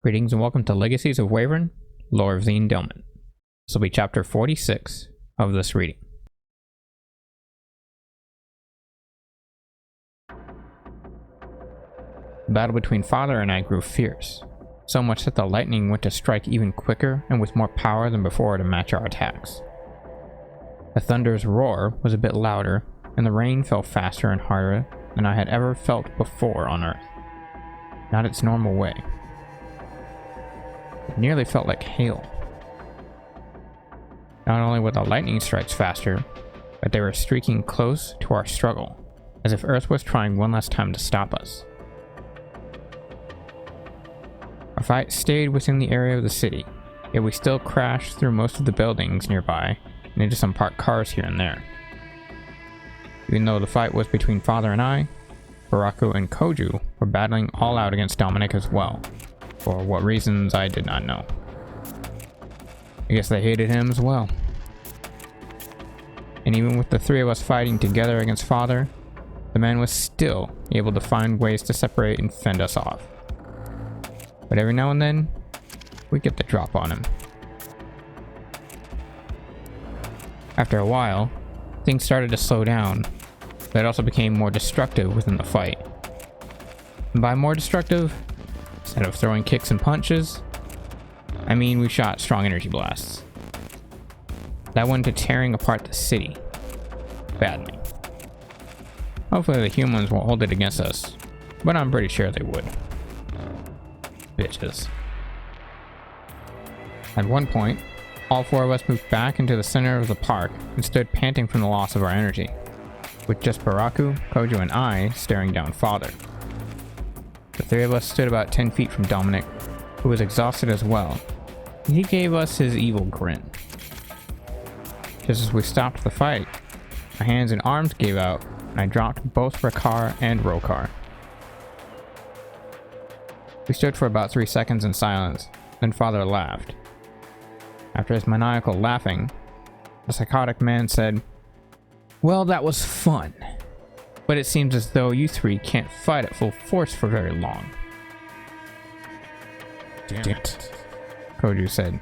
Greetings and welcome to Legacies of Wavryn, Lore of the Endelment. This will be chapter 46 of this reading. The battle between Father and I grew fierce, so much that the lightning went to strike even quicker and with more power than before to match our attacks. The thunder's roar was a bit louder, and the rain fell faster and harder than I had ever felt before on Earth. Not its normal way. It nearly felt like hail. Not only were the lightning strikes faster, but they were streaking close to our struggle, as if Earth was trying one last time to stop us. Our fight stayed within the area of the city, yet we still crashed through most of the buildings nearby and into some parked cars here and there. Even though the fight was between Father and I, Baraku and Koju were battling all out against Dominic as well. For what reasons I did not know. I guess they hated him as well. And even with the three of us fighting together against Father, the man was still able to find ways to separate and fend us off. But every now and then, we get the drop on him. After a while, things started to slow down, but it also became more destructive within the fight. And by more destructive, instead of throwing kicks and punches, I mean we shot strong energy blasts. That went to tearing apart the city. Badly. Hopefully the humans won't hold it against us, but I'm pretty sure they would. Bitches. At one point, all four of us moved back into the center of the park and stood panting from the loss of our energy, with just Baraku, Koju, and I staring down Father. The three of us stood about 10 feet from Dominic, who was exhausted as well. He gave us his evil grin. Just as we stopped the fight, my hands and arms gave out, and I dropped both Rakar and Rokar. We stood for about 3 seconds in silence, then Father laughed. After his maniacal laughing, the psychotic man said, "Well, that was fun. But it seems as though you three can't fight at full force for very long." Damn it, Koju said.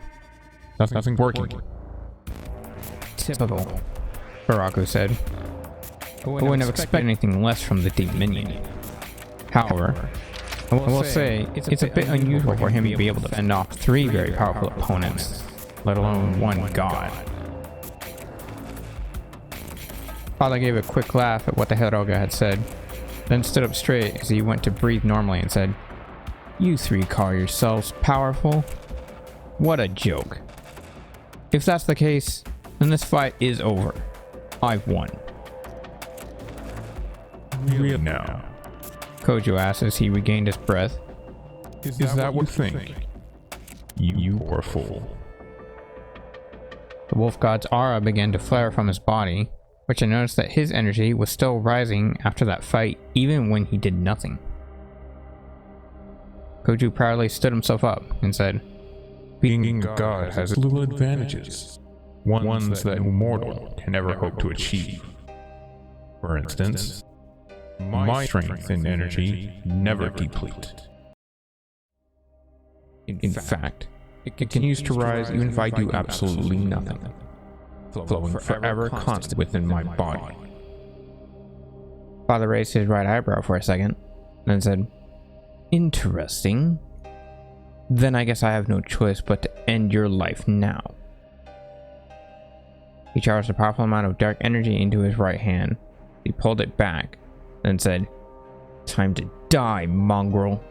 Nothing's working. Typical, Baraku said. I wouldn't have expected anything less from the Dominion. However, I will say it's a bit unusual for him to be able to fend off 3 very powerful opponents, let alone one god. Father gave a quick laugh at what the Heroga had said, then stood up straight as he went to breathe normally and said, "You three call yourselves powerful? What a joke. If that's the case, then this fight is over. I've won." Really now? Koju asked as he regained his breath. Is that what you think? You poor fool. The wolf god's aura began to flare from his body, which I noticed that his energy was still rising after that fight, even when he did nothing. Koju proudly stood himself up and said, Being a god has little advantages, ones that no mortal can ever hope to achieve. For instance, my strength and energy never deplete. In fact, it continues to rise even if I do absolutely nothing, flowing forever constant within my body. Father raised his right eyebrow for a second, then said, "Interesting. Then I guess I have no choice but to end your life now." He charged a powerful amount of dark energy into his right hand. He pulled it back, then said, "Time to die, mongrel."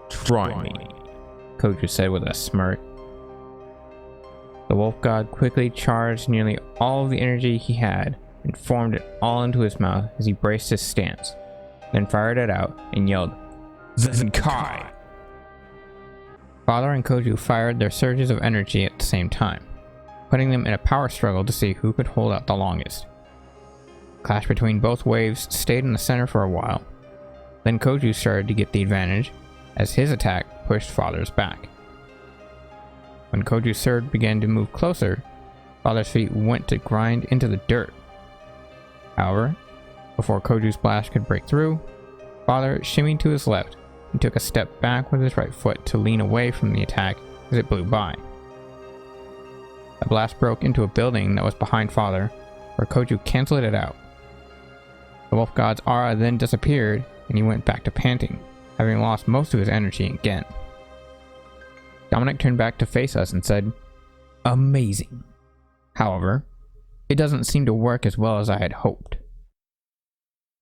Try me, Koju said with a smirk. The wolf god quickly charged nearly all of the energy he had and formed it all into his mouth as he braced his stance, then fired it out and yelled, "Zenkai!" Father and Koju fired their surges of energy at the same time, putting them in a power struggle to see who could hold out the longest. Clash between both waves stayed in the center for a while. Then Koju started to get the advantage as his attack pushed Father's back. When Koju's sword began to move closer, Father's feet went to grind into the dirt. However, before Koju's blast could break through, Father shimmied to his left took a step back with his right foot to lean away from the attack as it blew by. The blast broke into a building that was behind Father, where Koju canceled it out. The wolf god's aura then disappeared, and he went back to panting, having lost most of his energy again. Dominic turned back to face us and said, "Amazing. However, it doesn't seem to work as well as I had hoped."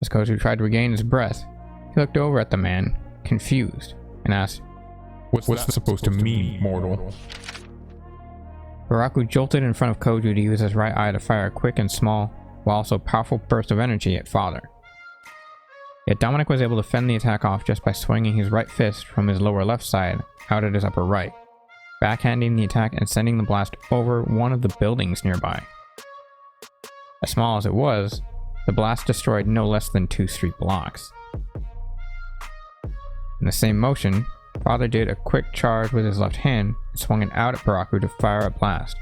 As Koju tried to regain his breath, he looked over at the man, confused, and asked, What's that supposed to mean, mortal? Baraku jolted in front of Koju to use his right eye to fire a quick and small, while also powerful burst of energy at Father. Yet Dominic was able to fend the attack off just by swinging his right fist from his lower left side out at his upper right, backhanding the attack and sending the blast over one of the buildings nearby. As small as it was, the blast destroyed no less than 2 street blocks. In the same motion, Father did a quick charge with his left hand and swung it out at Baraku to fire a blast,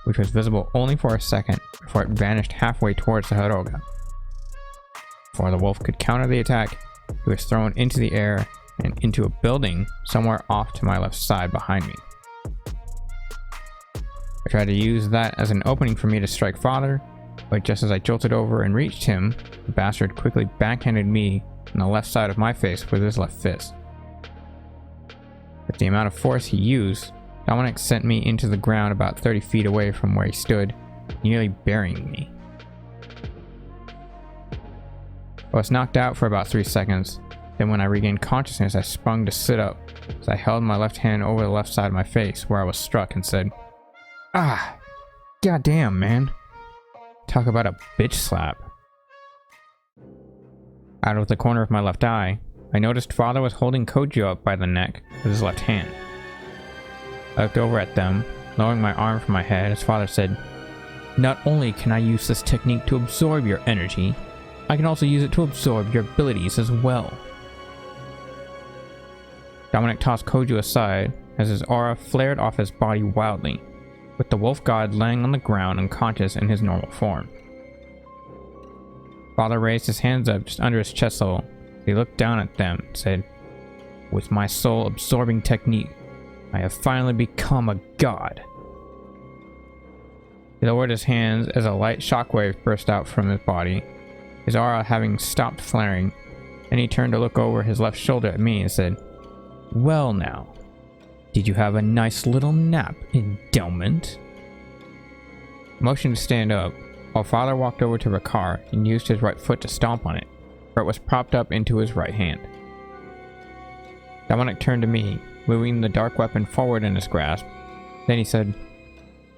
which was visible only for a second before it vanished halfway towards the Haroga. Before the wolf could counter the attack, he was thrown into the air and into a building somewhere off to my left side behind me. I tried to use that as an opening for me to strike Father, but just as I jolted over and reached him, the bastard quickly backhanded me on the left side of my face with his left fist. With the amount of force he used, Dominic sent me into the ground about 30 feet away from where he stood, nearly burying me. I was knocked out for about 3 seconds, then when I regained consciousness I sprung to sit up as I held my left hand over the left side of my face where I was struck and said, "Ah, goddamn, man. Talk about a bitch slap." Out of the corner of my left eye, I noticed Father was holding Koju up by the neck with his left hand. I looked over at them, lowering my arm from my head as Father said, "Not only can I use this technique to absorb your energy, I can also use it to absorb your abilities as well." Dominic tossed Koju aside as his aura flared off his body wildly, with the wolf god laying on the ground unconscious in his normal form. Father raised his hands up just under his chest level. He looked down at them and said, "With my soul-absorbing technique, I have finally become a god." He lowered his hands as a light shockwave burst out from his body, his aura having stopped flaring. Then he turned to look over his left shoulder at me and said, "Well now, did you have a nice little nap, Endelment?" I motioned to stand up, while Father walked over to Rakar and used his right foot to stomp on it, where it was propped up into his right hand. Dominic turned to me, moving the dark weapon forward in his grasp. Then he said,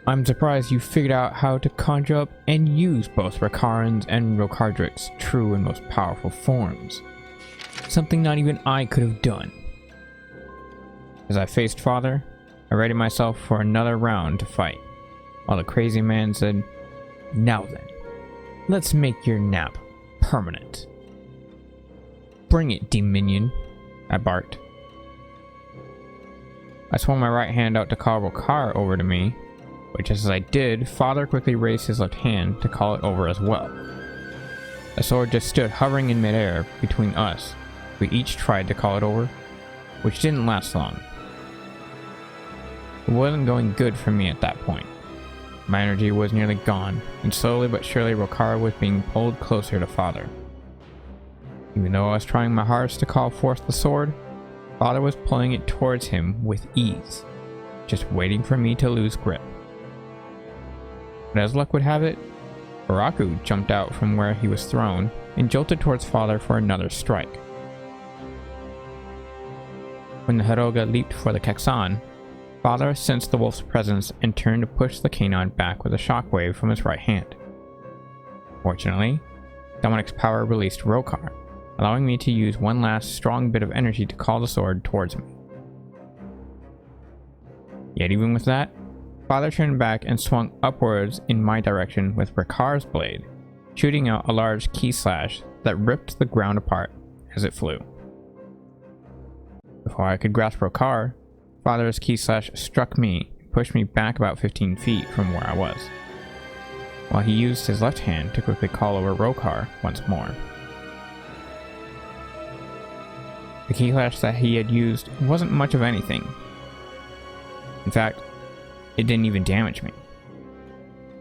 "I'm surprised you figured out how to conjure up and use both Rakaran's and Rokardric's true and most powerful forms. Something not even I could have done." As I faced Father, I readied myself for another round to fight, while the crazy man said, "Now then, let's make your nap permanent." "Bring it, deminion," I barked. I swung my right hand out to call Rokar over to me, but just as I did, Father quickly raised his left hand to call it over as well. The sword just stood hovering in midair between us. We each tried to call it over, which didn't last long. It wasn't going good for me at that point. My energy was nearly gone, and slowly but surely Rokar was being pulled closer to Father. Even though I was trying my hardest to call forth the sword, Father was pulling it towards him with ease, just waiting for me to lose grip. But as luck would have it, Baraku jumped out from where he was thrown and jolted towards Father for another strike. When the Haroga leaped for the Kexan, Father sensed the wolf's presence and turned to push the canine back with a shockwave from his right hand. Fortunately, Dominic's power released Rokar, allowing me to use one last strong bit of energy to call the sword towards me. Yet even with that, Father turned back and swung upwards in my direction with Rakar's blade, shooting out a large key slash that ripped the ground apart as it flew. Before I could grasp Rakar, Father's key slash struck me and pushed me back about 15 feet from where I was, while he used his left hand to quickly call over Rokar once more. The key flash that he had used wasn't much of anything. In fact, it didn't even damage me.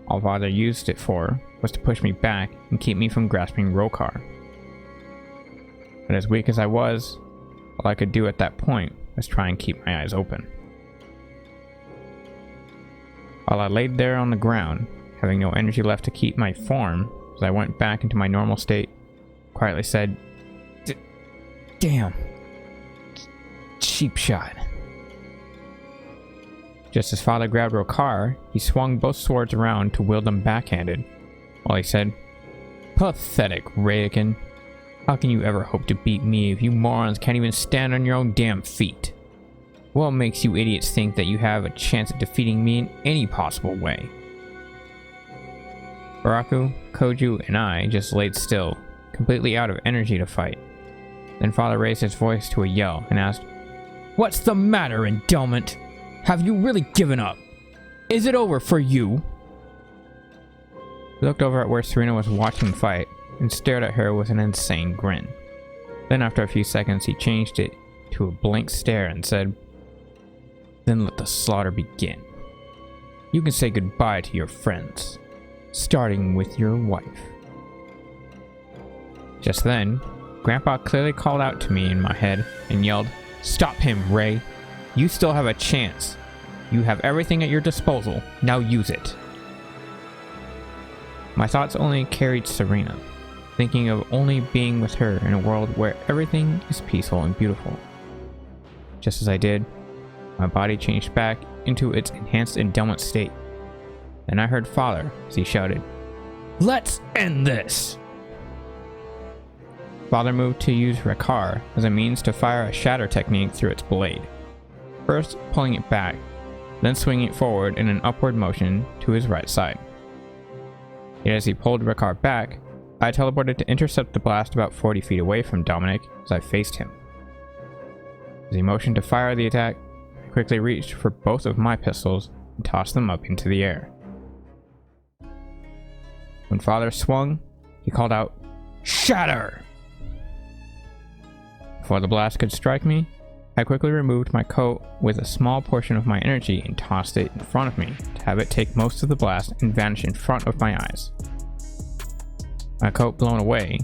All Father used it for was to push me back and keep me from grasping Rokar. But as weak as I was, all I could do at that point was try and keep my eyes open. While I laid there on the ground, having no energy left to keep my form, as I went back into my normal state, quietly said, "Damn. Cheap shot." Just as Father grabbed Rokar, he swung both swords around to wield them backhanded, while he said, "Pathetic, Rayakin. How can you ever hope to beat me if you morons can't even stand on your own damn feet? What makes you idiots think that you have a chance at defeating me in any possible way?" Baraku, Koju, and I just laid still, completely out of energy to fight. Then Father raised his voice to a yell and asked, "What's the matter, Endelment? Have you really given up? Is it over for you?" He looked over at where Serena was watching the fight and stared at her with an insane grin. Then after a few seconds he changed it to a blank stare and said, "Then let the slaughter begin. You can say goodbye to your friends, starting with your wife." Just then, Grandpa clearly called out to me in my head and yelled, "Stop him, Ray. You still have a chance. You have everything at your disposal. Now use it." My thoughts only carried Serena, thinking of only being with her in a world where everything is peaceful and beautiful. Just as I did, my body changed back into its enhanced Endelment state. Then I heard Father as he shouted, "Let's end this!" Father moved to use Rokar as a means to fire a shatter technique through its blade. First pulling it back, then swinging it forward in an upward motion to his right side. Yet as he pulled Rokar back, I teleported to intercept the blast about 40 feet away from Dominic as I faced him. As he motioned to fire the attack, I quickly reached for both of my pistols and tossed them up into the air. When Father swung, he called out, "Shatter!" Before the blast could strike me, I quickly removed my coat with a small portion of my energy and tossed it in front of me to have it take most of the blast and vanish in front of my eyes. My coat blown away,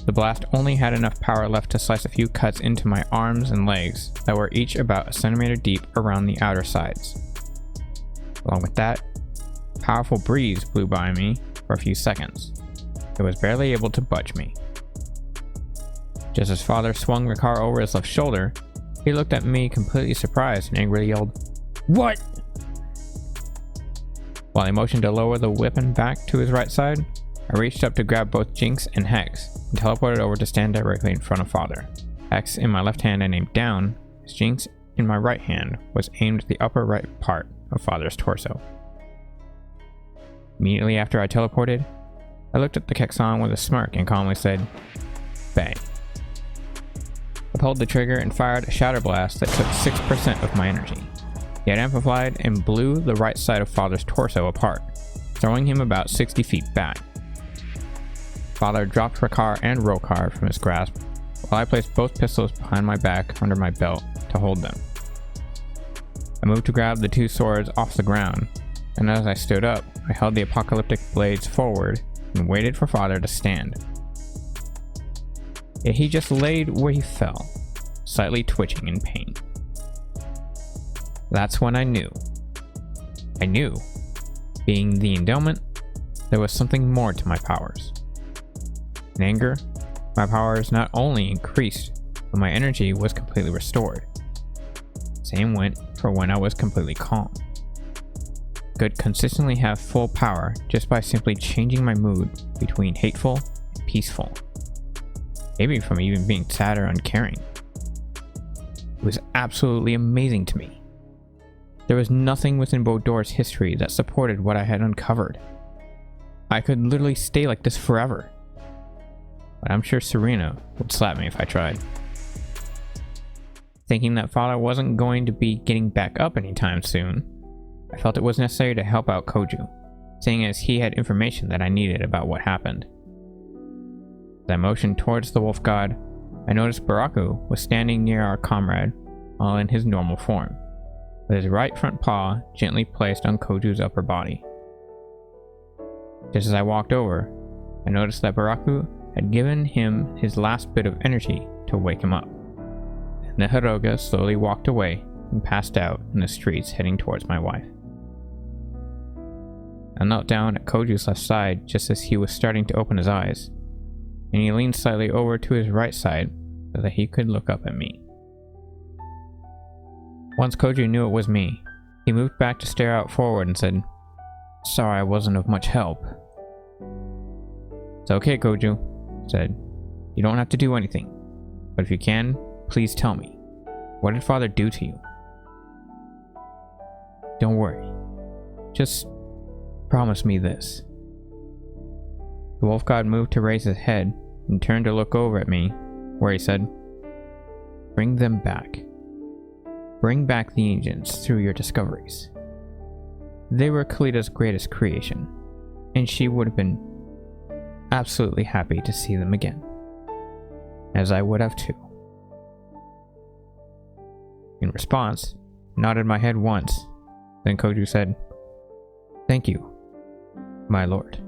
the blast only had enough power left to slice a few cuts into my arms and legs that were each about a centimeter deep around the outer sides. Along with that, a powerful breeze blew by me for a few seconds. It was barely able to budge me. Just as Father swung Rokar over his left shoulder, he looked at me completely surprised and angrily yelled, "What?" While he motioned to lower the weapon back to his right side, I reached up to grab both Jinx and Hex and teleported over to stand directly in front of Father. Hex in my left hand and aimed down, as Jinx in my right hand was aimed at the upper right part of Father's torso. Immediately after I teleported, I looked at the Kexon with a smirk and calmly said, "Bang." I pulled the trigger and fired a shatter blast that took 6% of my energy. It amplified and blew the right side of Father's torso apart, throwing him about 60 feet back. Father dropped Rokar and Rokar from his grasp, while I placed both pistols behind my back under my belt to hold them. I moved to grab the two swords off the ground, and as I stood up, I held the apocalyptic blades forward and waited for Father to stand. Yet he just laid where he fell, slightly twitching in pain. That's when I knew. Being the Endelment, there was something more to my powers. In anger, my powers not only increased, but my energy was completely restored. Same went for when I was completely calm. I could consistently have full power just by simply changing my mood between hateful and peaceful. Maybe from even being sad or uncaring. It was absolutely amazing to me. There was nothing within Bodor's history that supported what I had uncovered. I could literally stay like this forever. But I'm sure Serena would slap me if I tried. Thinking that Father wasn't going to be getting back up anytime soon, I felt it was necessary to help out Koju, seeing as he had information that I needed about what happened. As I motioned towards the wolf god, I noticed Baraku was standing near our comrade, all in his normal form, with his right front paw gently placed on Koju's upper body. Just as I walked over, I noticed that Baraku had given him his last bit of energy to wake him up. And the Hiroga slowly walked away and passed out in the streets heading towards my wife. I knelt down at Koju's left side just as he was starting to open his eyes, and he leaned slightly over to his right side so that he could look up at me. Once Koju knew it was me, he moved back to stare out forward and said, "Sorry I wasn't of much help." "It's okay, Koju," I said. "You don't have to do anything, but if you can, please tell me. What did Father do to you?" "Don't worry. Just promise me this." The wolf god moved to raise his head and turned to look over at me, where he said, "Bring them back. Bring back the ancients through your discoveries. They were Kalida's greatest creation, and she would have been absolutely happy to see them again, as I would have too." In response, I nodded my head once, then Koju said, "Thank you, my lord."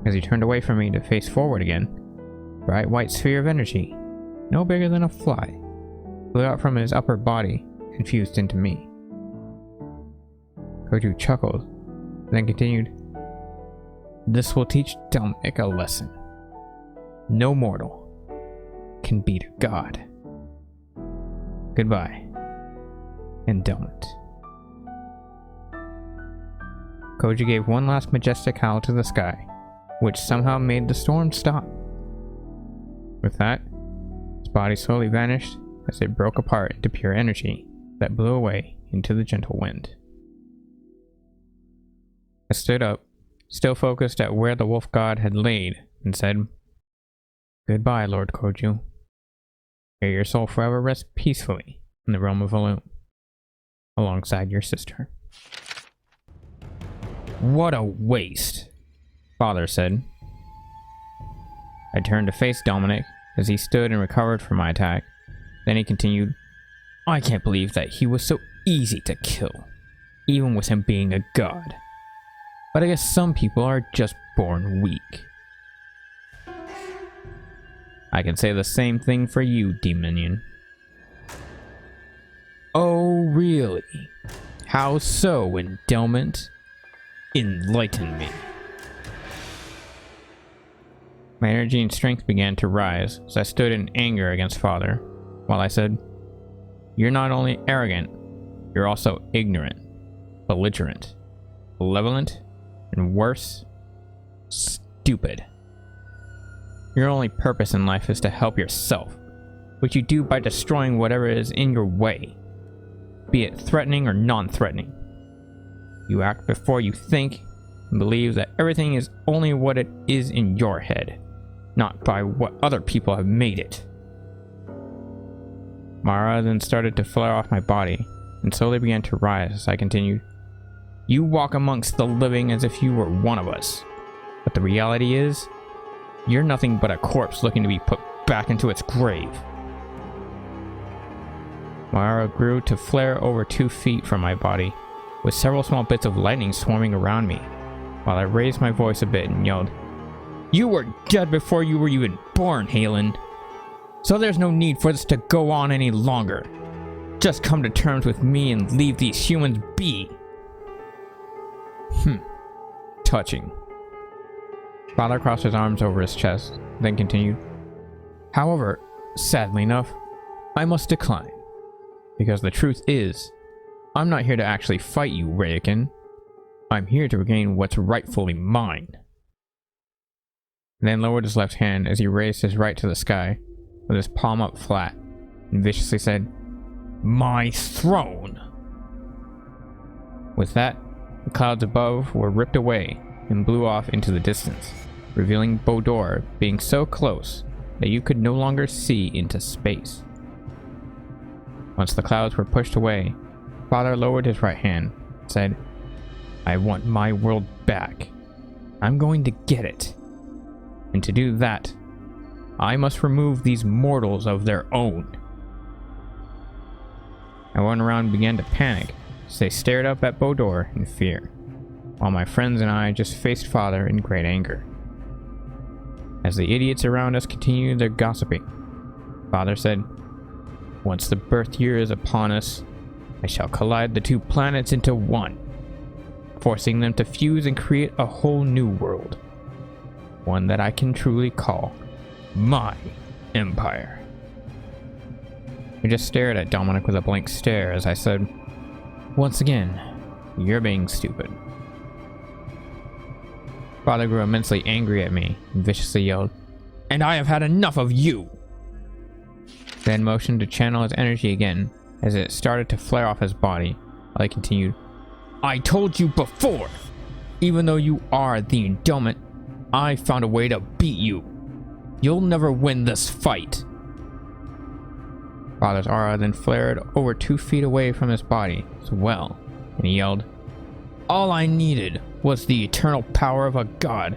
As he turned away from me to face forward again, a bright white sphere of energy, no bigger than a fly, flew out from his upper body and fused into me. Koju chuckled, then continued, "This will teach Dominic a lesson. No mortal can beat a god. Goodbye, Endelment." Koju gave one last majestic howl to the sky, which somehow made the storm stop. With that, his body slowly vanished as it broke apart into pure energy that blew away into the gentle wind. I stood up, still focused at where the wolf god had laid, and said, "Goodbye, Lord Koju. May your soul forever rest peacefully in the realm of Elune, alongside your sister." "What a waste," Father said. I turned to face Dominic as he stood and recovered from my attack. Then he continued, "I can't believe that he was so easy to kill, even with him being a god. But I guess some people are just born weak. I can say the same thing for you, Demonian." "Oh, really? How so, Endelment? Enlighten me." My energy and strength began to rise as I stood in anger against Father, while I said, "You're not only arrogant, you're also ignorant, belligerent, malevolent, and worse, stupid. Your only purpose in life is to help yourself, which you do by destroying whatever is in your way, be it threatening or non-threatening. You act before you think, and believe that everything is only what it is in your head, not by what other people have made it." Mara then started to flare off my body, and slowly began to rise as I continued, "You walk amongst the living as if you were one of us, but the reality is, you're nothing but a corpse looking to be put back into its grave." Mara grew to flare over 2 feet from my body, with several small bits of lightning swarming around me, while I raised my voice a bit and yelled, "You were dead before you were even born, Halen. So there's no need for this to go on any longer. Just come to terms with me and leave these humans be." Touching. Father crossed his arms over his chest, then continued, "However, sadly enough, I must decline. Because the truth is, I'm not here to actually fight you, Rayakin. I'm here to regain what's rightfully mine." Then lowered his left hand as he raised his right to the sky, with his palm up flat, and viciously said, "My throne!" With that, the clouds above were ripped away and blew off into the distance, revealing Bodor being so close that you could no longer see into space. Once the clouds were pushed away, Father lowered his right hand and said, "I want my world back. I'm going to get it. And to do that, I must remove these mortals of their own. Everyone around began to panic as they stared up at Bodor in fear, while my friends and I just faced Father in great anger. As the idiots around us continued their gossiping, Father said, "Once the birth year is upon us, I shall collide the two planets into one, forcing them to fuse and create a whole new world. One that I can truly call my empire." I just stared at Dominic with a blank stare as I said, "Once again, you're being stupid." Father grew immensely angry at me and viciously yelled, "And I have had enough of you!" Then motioned to channel his energy again as it started to flare off his body, while he continued, "I told you before! Even though you are the Endelment, I found a way to beat you. You'll never win this fight." Father's aura then flared over 2 feet away from his body as well, and he yelled, "All I needed was the eternal power of a god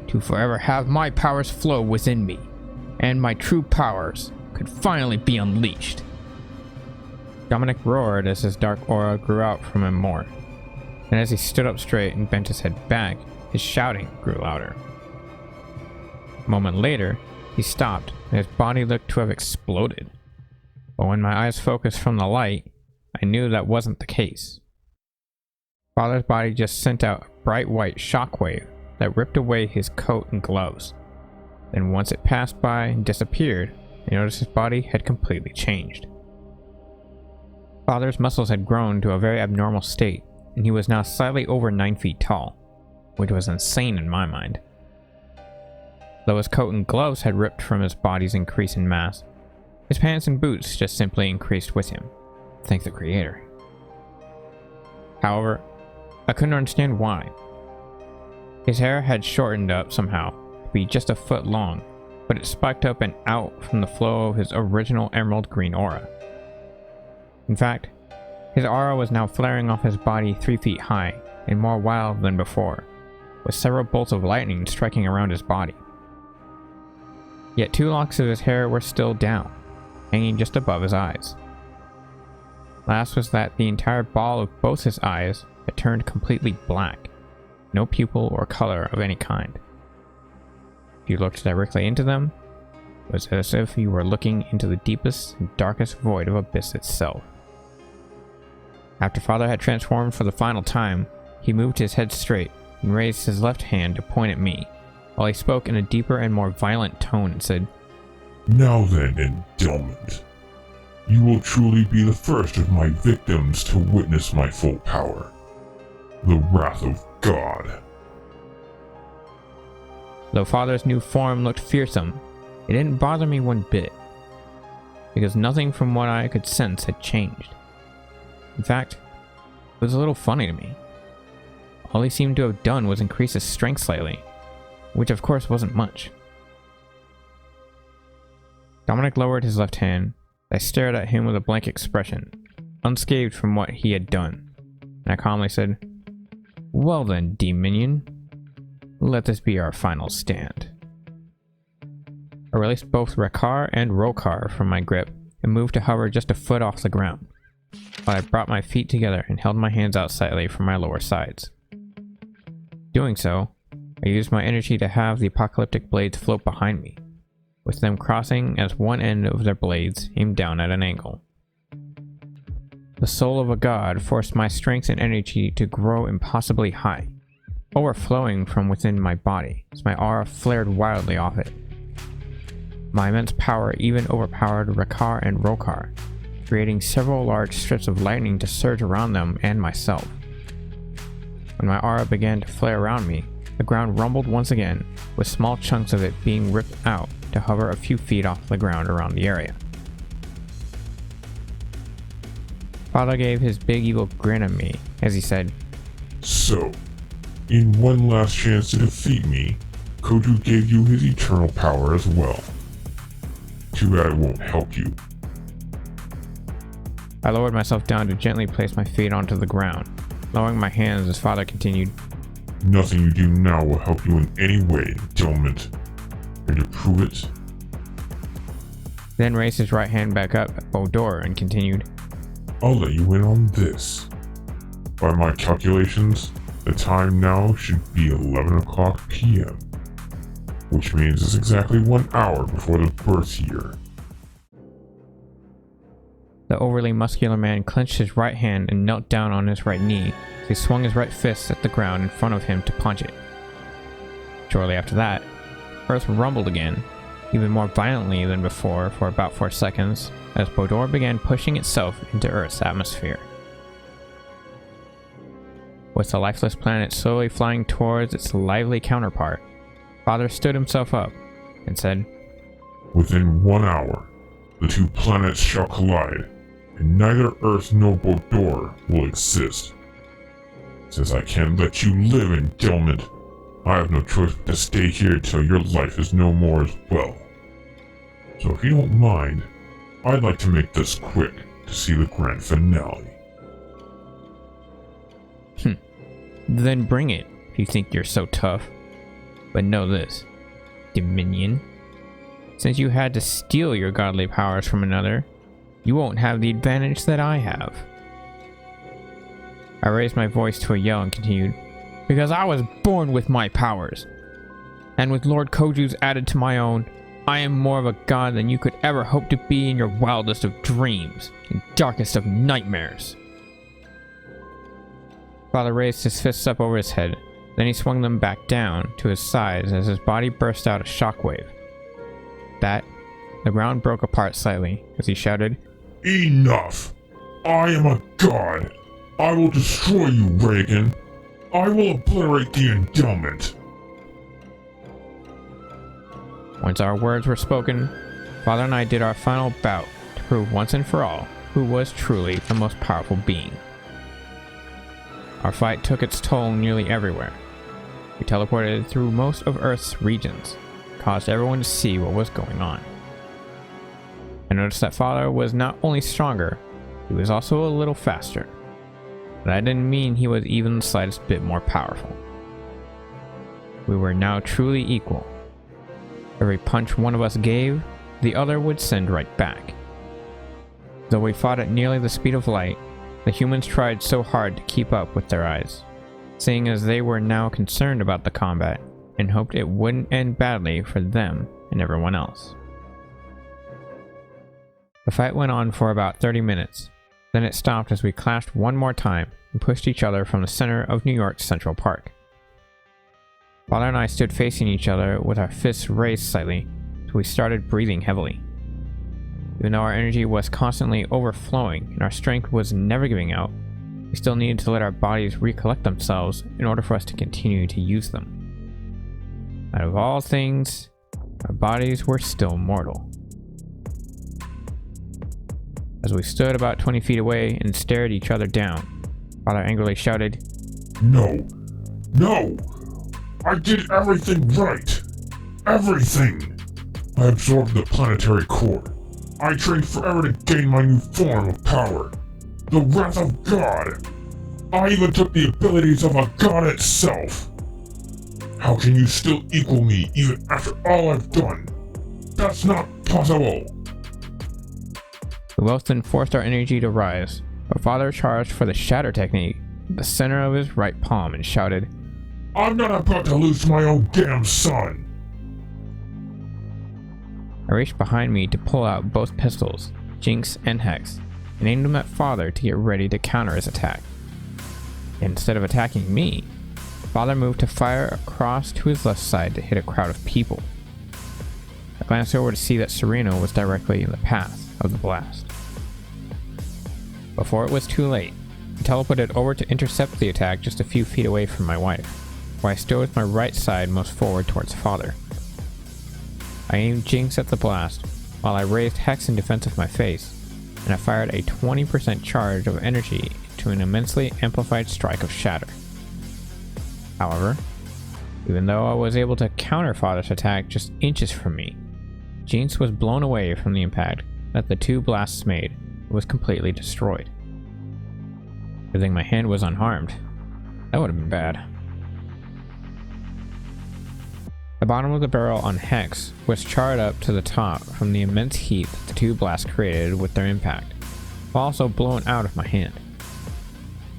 to forever have my powers flow within me, and my true powers could finally be unleashed." Dominic roared as his dark aura grew out from him more, and as he stood up straight and bent his head back, his shouting grew louder. A moment later, he stopped, and his body looked to have exploded. But when my eyes focused from the light, I knew that wasn't the case. Father's body just sent out a bright white shockwave that ripped away his coat and gloves. Then once it passed by and disappeared, I noticed his body had completely changed. Father's muscles had grown to a very abnormal state, and he was now slightly over 9 feet tall, which was insane in my mind. Though his coat and gloves had ripped from his body's increase in mass, his pants and boots just simply increased with him, thank the Creator. However, I couldn't understand why. His hair had shortened up somehow to be just a foot long, but it spiked up and out from the flow of his original emerald green aura. In fact, his aura was now flaring off his body 3 feet high and more wild than before, with several bolts of lightning striking around his body. Yet 2 locks of his hair were still down, hanging just above his eyes. Last was that the entire ball of both his eyes had turned completely black, no pupil or color of any kind. If you looked directly into them, it was as if you were looking into the deepest and darkest void of abyss itself. After Father had transformed for the final time, he moved his head straight and raised his left hand to point at me, while he spoke in a deeper and more violent tone and said, "Now then, Endelment, you will truly be the first of my victims to witness my full power. The wrath of God." Though Father's new form looked fearsome, it didn't bother me one bit, because nothing from what I could sense had changed. In fact, it was a little funny to me. All he seemed to have done was increase his strength slightly, which of course wasn't much. Dominic lowered his left hand. I stared at him with a blank expression, unscathed from what he had done, and I calmly said, "Well then, D-Minion, let this be our final stand." I released both Rakar and Rokar from my grip and moved to hover just a foot off the ground, while I brought my feet together and held my hands out slightly from my lower sides. Doing so, I used my energy to have the apocalyptic blades float behind me, with them crossing as one end of their blades aimed down at an angle. The soul of a god forced my strength and energy to grow impossibly high, overflowing from within my body as my aura flared wildly off it. My immense power even overpowered Rakar and Rokar, creating several large strips of lightning to surge around them and myself. When my aura began to flare around me, the ground rumbled once again, with small chunks of it being ripped out to hover a few feet off the ground around the area. Father gave his big evil grin at me as he said, "So, in one last chance to defeat me, Koju gave you his eternal power as well. Too bad it won't help you." I lowered myself down to gently place my feet onto the ground, lowering my hands as Father continued, "Nothing you do now will help you in any way, Endelment. And to prove it, Then raised his right hand back up at Bodor and continued, I'll let you in on this. By my calculations, the time now should be 11 o'clock p.m., which means it's exactly 1 hour before the birth year. The overly muscular man clenched his right hand and knelt down on his right knee as he swung his right fist at the ground in front of him to punch it. Shortly after that, Earth rumbled again, even more violently than before for about 4 seconds, as Bodor began pushing itself into Earth's atmosphere. With the lifeless planet slowly flying towards its lively counterpart, Father stood himself up and said, Within 1 hour, the two planets shall collide, and neither Earth nor Bodor will exist. Since I can't let you live in Endelment, I have no choice but to stay here till your life is no more as well. So if you don't mind, I'd like to make this quick to see the grand finale. Then bring it, if you think you're so tough. But know this, Dominion. Since you had to steal your godly powers from another, you won't have the advantage that I have. I raised my voice to a yell and continued, because I was born with my powers. And with Lord Koju's added to my own, I am more of a god than you could ever hope to be in your wildest of dreams and darkest of nightmares. Father raised his fists up over his head, then he swung them back down to his sides as his body burst out a shockwave. That, the ground broke apart slightly as he shouted, Enough! I am a god! I will destroy you, Reagan! I will obliterate the Endelment! Once our words were spoken, Father and I did our final bout to prove once and for all who was truly the most powerful being. Our fight took its toll nearly everywhere. We teleported through most of Earth's regions, caused everyone to see what was going on. I noticed that Father was not only stronger, he was also a little faster. But that didn't mean he was even the slightest bit more powerful. We were now truly equal. Every punch one of us gave, the other would send right back. Though we fought at nearly the speed of light, the humans tried so hard to keep up with their eyes, seeing as they were now concerned about the combat and hoped it wouldn't end badly for them and everyone else. The fight went on for about 30 minutes, then it stopped as we clashed one more time and pushed each other from the center of New York's Central Park. Father and I stood facing each other with our fists raised slightly, so we started breathing heavily. Even though our energy was constantly overflowing and our strength was never giving out, we still needed to let our bodies recollect themselves in order for us to continue to use them. Out of all things, our bodies were still mortal. As we stood about 20 feet away and stared each other down, Father angrily shouted, No! No! I did everything right! Everything! I absorbed the planetary core. I trained forever to gain my new form of power. The Wrath of God! I even took the abilities of a god itself! How can you still equal me even after all I've done? That's not possible! We both then forced our energy to rise, but Father charged for the shatter technique at the center of his right palm and shouted, I'm not about to lose my own damn son! I reached behind me to pull out both pistols, Jinx and Hex, and aimed them at Father to get ready to counter his attack. Instead of attacking me, Father moved to fire across to his left side to hit a crowd of people. I glanced over to see that Serena was directly in the path of the blast. Before it was too late, I teleported over to intercept the attack just a few feet away from my wife, where I stood with my right side most forward towards Father. I aimed Jinx at the blast, while I raised Hex in defense of my face, and I fired a 20% charge of energy into an immensely amplified strike of shatter. However, even though I was able to counter Father's attack just inches from me, Jinx was blown away from the impact that the two blasts made and was completely destroyed. Good thing my hand was unharmed. That would have been bad. The bottom of the barrel on Hex was charred up to the top from the immense heat the two blasts created with their impact, while also blown out of my hand.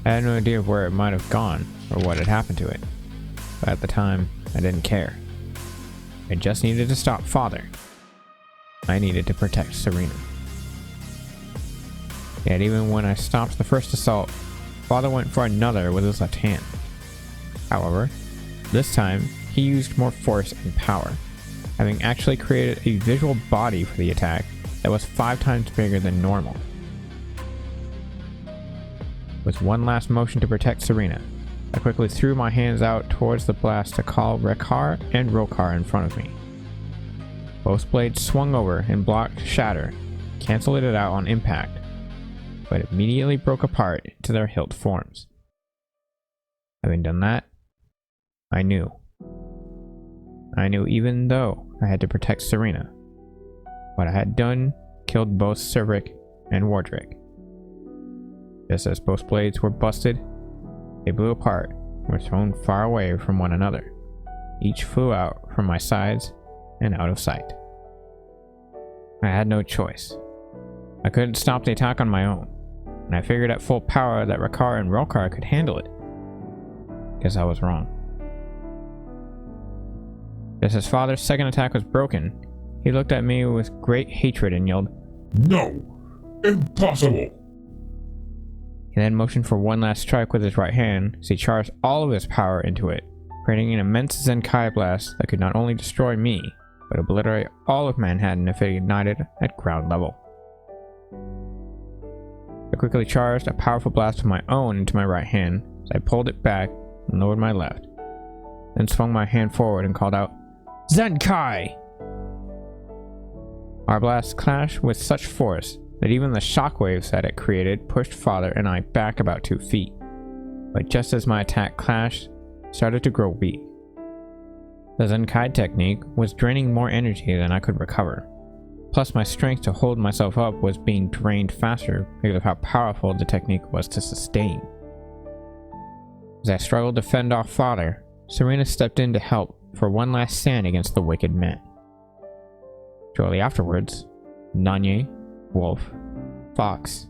I had no idea of where it might have gone or what had happened to it, but at the time, I didn't care. I just needed to stop Father. I needed to protect Serena. Yet even when I stopped the first assault, Father went for another with his left hand. However, this time he used more force and power, having actually created a visual body for the attack that was 5 times bigger than normal. With one last motion to protect Serena, I quickly threw my hands out towards the blast to call Rekar and Rokar in front of me. Both blades swung over and blocked Shatter, canceling it out on impact, but immediately broke apart into their hilt forms. Having done that, I knew even though I had to protect Serena, what I had done killed both Cervic and Wardrick. Just as both blades were busted, they blew apart and were thrown far away from one another. Each flew out from my sides and out of sight. I had no choice. I couldn't stop the attack on my own, and I figured at full power that Rekar and Rokar could handle it. Guess I was wrong. Just as Father's second attack was broken, he looked at me with great hatred and yelled, "No! Impossible!" He then motioned for one last strike with his right hand as he charged all of his power into it, creating an immense Zenkai blast that could not only destroy me, but obliterate all of Manhattan if it ignited at ground level. I quickly charged a powerful blast of my own into my right hand as I pulled it back and lowered my left, then swung my hand forward and called out, "Zenkai!" Our blast clashed with such force that even the shockwaves that it created pushed Father and I back about 2 feet. But just as my attack clashed, I started to grow weak. The Zenkai technique was draining more energy than I could recover. Plus my strength to hold myself up was being drained faster because of how powerful the technique was to sustain. As I struggled to fend off Father, Serena stepped in to help for one last stand against the wicked man. Shortly afterwards, Nanye, Wolf, Fox,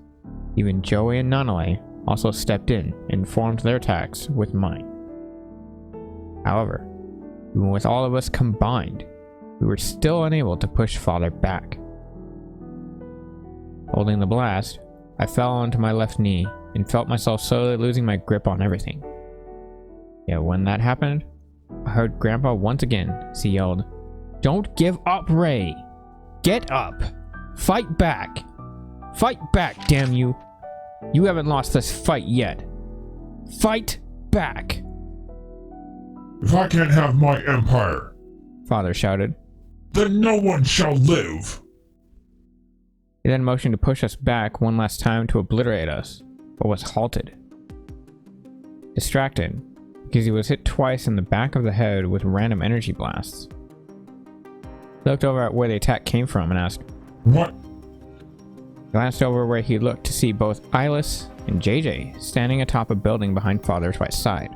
even Joey and Nanale also stepped in and formed their attacks with mine. However, even with all of us combined, we were still unable to push Father back. Holding the blast, I fell onto my left knee and felt myself slowly losing my grip on everything. Yet when that happened, I heard Grandpa once again as he yelled, "Don't give up, Ray! Get up! Fight back! Fight back, damn you! You haven't lost this fight yet! Fight back!" "If I can't have my empire," Father shouted, "then no one shall live." He then motioned to push us back one last time to obliterate us, but was halted. Distracted, because he was hit twice in the back of the head with random energy blasts. He looked over at where the attack came from and asked, "What?" I glanced over where he looked to see both Eyeless and JJ standing atop a building behind Father's right side.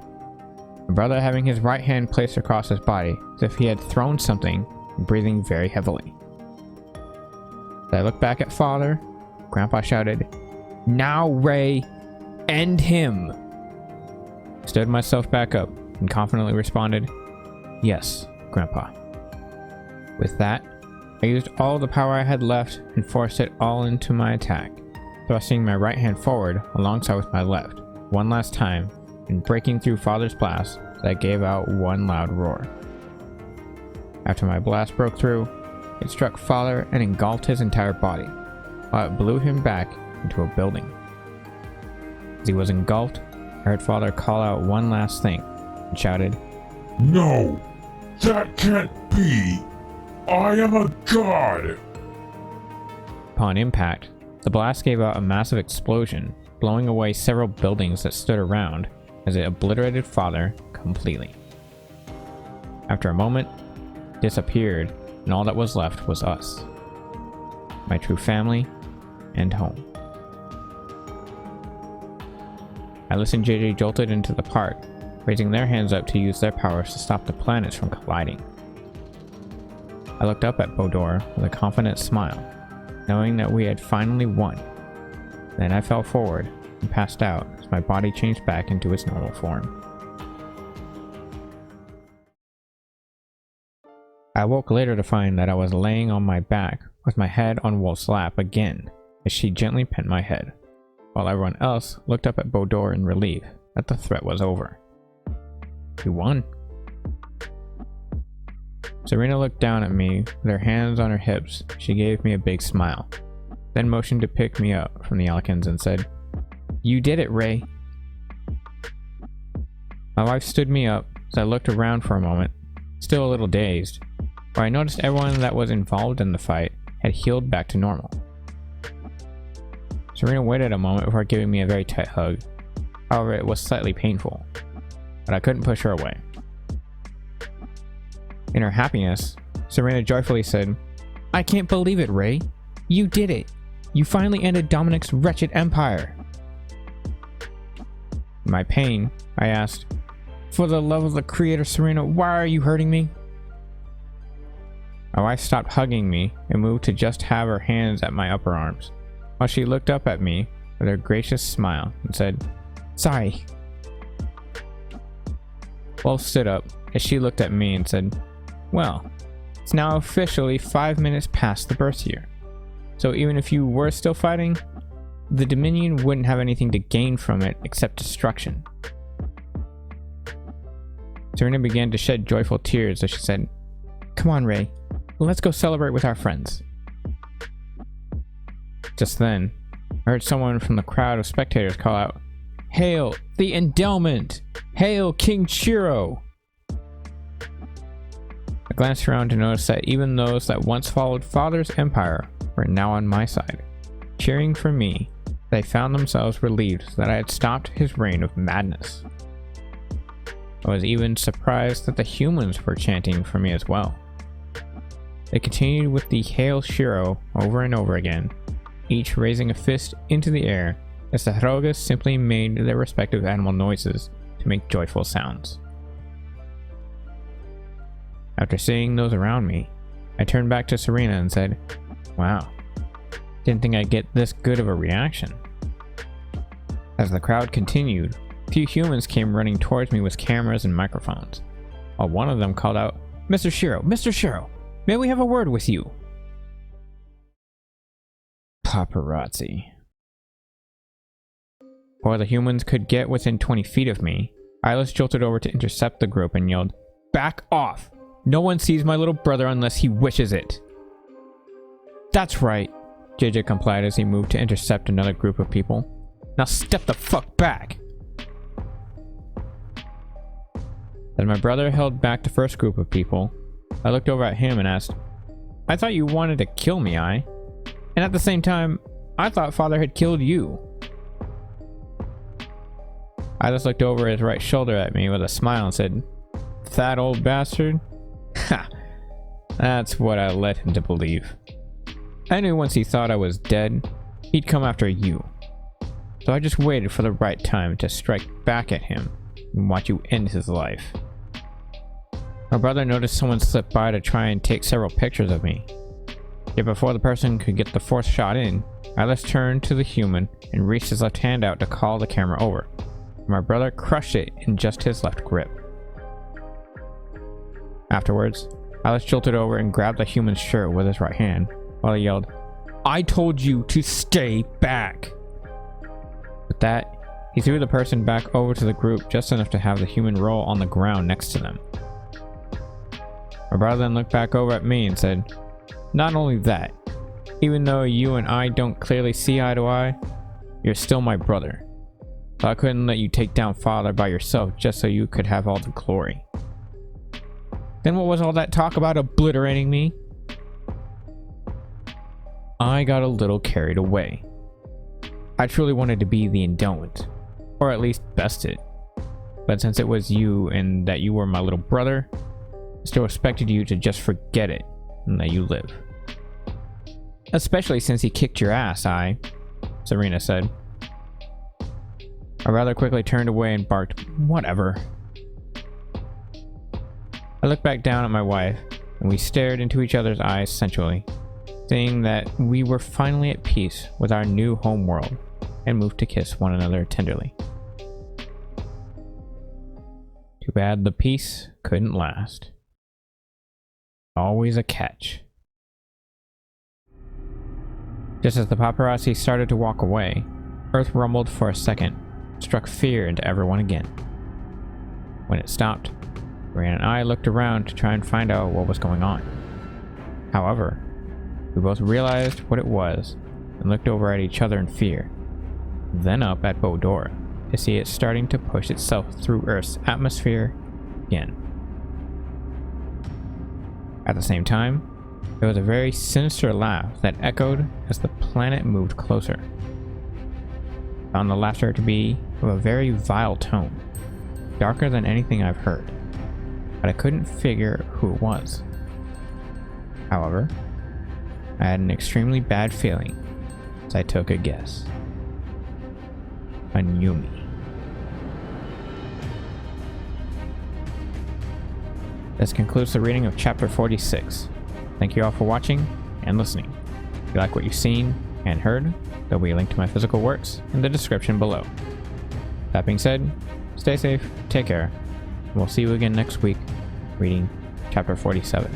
My brother having his right hand placed across his body as if he had thrown something and breathing very heavily. As I looked back at Father, Grandpa shouted, "Now, Ray, end him!" I stood myself back up and confidently responded, "Yes, Grandpa." With that, I used all the power I had left and forced it all into my attack, thrusting my right hand forward alongside with my left, one last time, and breaking through Father's blast that gave out one loud roar. After my blast broke through, it struck Father and engulfed his entire body, while it blew him back into a building. As he was engulfed, I heard Father call out one last thing and shouted, "No! That can't be! I am a god!" Upon impact, the blast gave out a massive explosion, blowing away several buildings that stood around as it obliterated Father completely. After a moment, it disappeared, and all that was left was us, my true family and home. Alice and JJ jolted into the park, raising their hands up to use their powers to stop the planets from colliding. I looked up at Bodor with a confident smile, knowing that we had finally won. Then I fell forward and passed out as my body changed back into its normal form. I woke later to find that I was laying on my back with my head on Wolf's lap again as she gently pinned my head, while everyone else looked up at Bodor in relief that the threat was over. We won. Serena looked down at me with her hands on her hips. She gave me a big smile, then motioned to pick me up from the Alkins and said, "You did it, Ray." My wife stood me up as I looked around for a moment, still a little dazed, where I noticed everyone that was involved in the fight had healed back to normal. Serena waited a moment before giving me a very tight hug. However, it was slightly painful, but I couldn't push her away. In her happiness, Serena joyfully said, "I can't believe it, Ray. You did it. You finally ended Dominic's wretched empire." In my pain, I asked, "For the love of the Creator, Serena, why are you hurting me?" My wife stopped hugging me and moved to just have her hands at my upper arms, while she looked up at me with her gracious smile and said, "Sorry." Wolf stood up as she looked at me and said, "Well, it's now officially 5 minutes past the birth year, so even if you were still fighting, the Dominion wouldn't have anything to gain from it except destruction." Serena began to shed joyful tears as she said, "Come on, Ray, let's go celebrate with our friends." Just then, I heard someone from the crowd of spectators call out, "Hail the Endelment! Hail King Shero!" I glanced around to notice that even those that once followed Father's empire were now on my side, cheering for me. They found themselves relieved that I had stopped his reign of madness. I was even surprised that the humans were chanting for me as well. They continued with the Hail Shero over and over again, each raising a fist into the air as the Hrogas simply made their respective animal noises to make joyful sounds. After seeing those around me, I turned back to Serena and said, "Wow, didn't think I'd get this good of a reaction." As the crowd continued, a few humans came running towards me with cameras and microphones, while one of them called out, "Mr. Shero, Mr. Shero, may we have a word with you?" Paparazzi. Before the humans could get within 20 feet of me, Eyeless jolted over to intercept the group and yelled, "Back off! No one sees my little brother unless he wishes it." "That's right," JJ complied as he moved to intercept another group of people. "Now step the fuck back!" As my brother held back the first group of people, I looked over at him and asked, "I thought you wanted to kill me, and at the same time, I thought Father had killed you." I just looked over his right shoulder at me with a smile and said, "That old bastard? Ha! That's what I led him to believe. I knew once he thought I was dead, he'd come after you. So I just waited for the right time to strike back at him and watch you end his life." My brother noticed someone slip by to try and take several pictures of me. Yet before the person could get the fourth shot in, Eyeless turned to the human and reached his left hand out to call the camera over. My brother crushed it in just his left grip. Afterwards, Eyeless jolted over and grabbed the human's shirt with his right hand, while he yelled, "I told you to stay back!" With that, he threw the person back over to the group just enough to have the human roll on the ground next to them. My brother then looked back over at me and said, "Not only that, even though you and I don't clearly see eye to eye, you're still my brother. So I couldn't let you take down Father by yourself just so you could have all the glory. Then what was all that talk about obliterating me?" I got a little carried away. I truly wanted to be the Endelment, or at least best it. But since it was you and that you were my little brother, I still expected you to just forget it and let you live. "Especially since he kicked your ass, Serena said. I rather quickly turned away and barked, "Whatever." I looked back down at my wife, and we stared into each other's eyes sensually, saying that we were finally at peace with our new home world, and moved to kiss one another tenderly. Too bad the peace couldn't last. Always a catch. Just as the paparazzi started to walk away, Earth rumbled for a second, struck fear into everyone again. When it stopped, Ryan and I looked around to try and find out what was going on. However, we both realized what it was and looked over at each other in fear, then up at Bodora to see it starting to push itself through Earth's atmosphere again. At the same time, there was a very sinister laugh that echoed as the planet moved closer. I found the laughter to be of a very vile tone, darker than anything I've heard, but I couldn't figure who it was. However, I had an extremely bad feeling as I took a guess. A Yumi. This concludes the reading of Chapter 46. Thank you all for watching and listening. If you like what you've seen and heard, there'll be a link to my physical works in the description below. That being said, stay safe, take care, and we'll see you again next week reading Chapter 47.